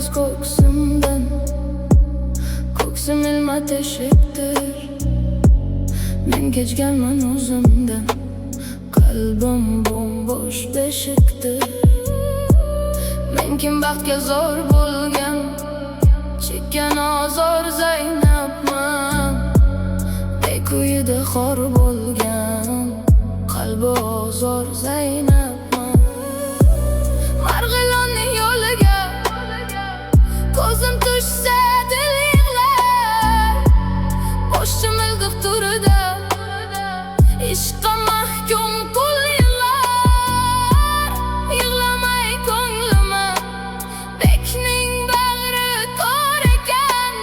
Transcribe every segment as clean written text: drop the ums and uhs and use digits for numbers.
Aytarmangiz ko'ksimdan, ko'ksim ilma teshikdir. Men kechganman o'zimdan, qalbim bo'sh beshikdir. Men kim baxtga zor bo'lgan, chekkan ozor Zaynabman. Bekuyida xor bo'lgan, qalbi ozor Zaynabman. Marg'ilonning yo'liga ko'zim tushsa dil yig'lar. Boshim mildiq turida ishqqa mahkum qul yillar. Yig'lamay ko'nglima bekning bag'ri tor ekan,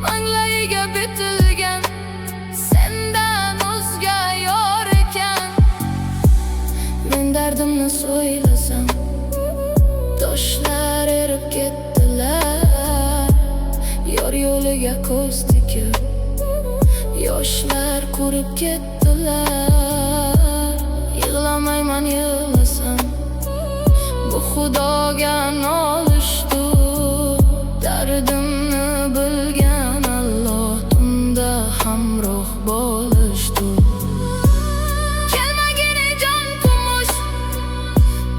manglayiga bitilgan sendan o'zga yor ekan. Men dardimni so'ylasam toshlar erib ketdilar. Yor yo'liga ko'z tikib yoshlar qurib ketdilar. Yig'lamayman yig'lasam bu xudoga nolishdir. Dardimni bilgan Alloh tunda hamroh bo'lishdir. Kelmagini jon kumush,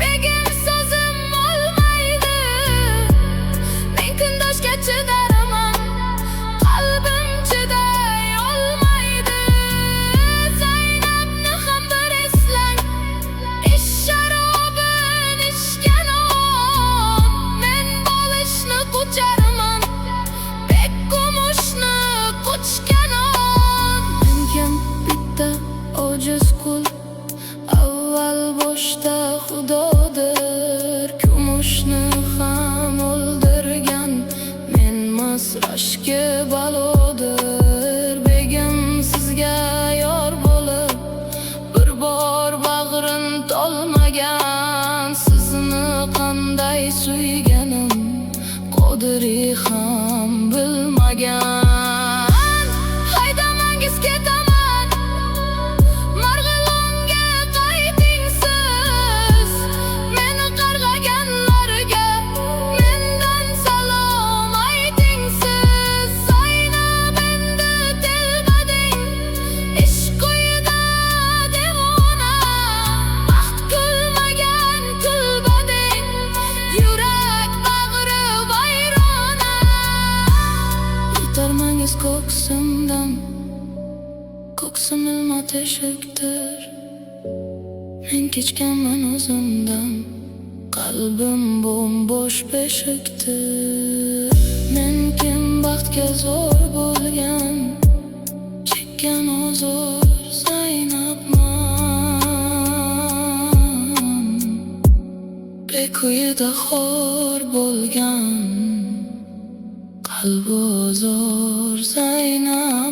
begim so'zim olmaydi. Men kundoshga chidaraman, qalbim chiday olmaydi. Zaynabni ham bir eslang, ish sharobin ichgan on. Men bo'lishni qucharman, bek kumushni quchgan on. Men kim bitta ojiz qul, avval boshda Xudodir. Kumushni ham o'ldirgan menmas, rashki balodir. Begim sizga yor bo'lib bir bor bag'rin tolmagan. Sizni qanday suyganim Qodiri ham bilmagan. Haydamangiz ketaman, Marg'ilonga qayting siz. Meni qarg'aganlarga mendan salom ayting siz. Zaynab endi telbading, ishq quyida devona. Baxt kulmagan kulbading, yurak bag'ri vayrona. Aytarmangiz ko'ksimdan, ko'ksim ilma teshikdir. Men kechganman o'zimdan, qalbim bo'sh beshikdir. Men kim baxtga zor bo'lgan, chekkan ozor Zaynabman. Bekuyida xor bo'lgan, qalbi ozor Zaynab.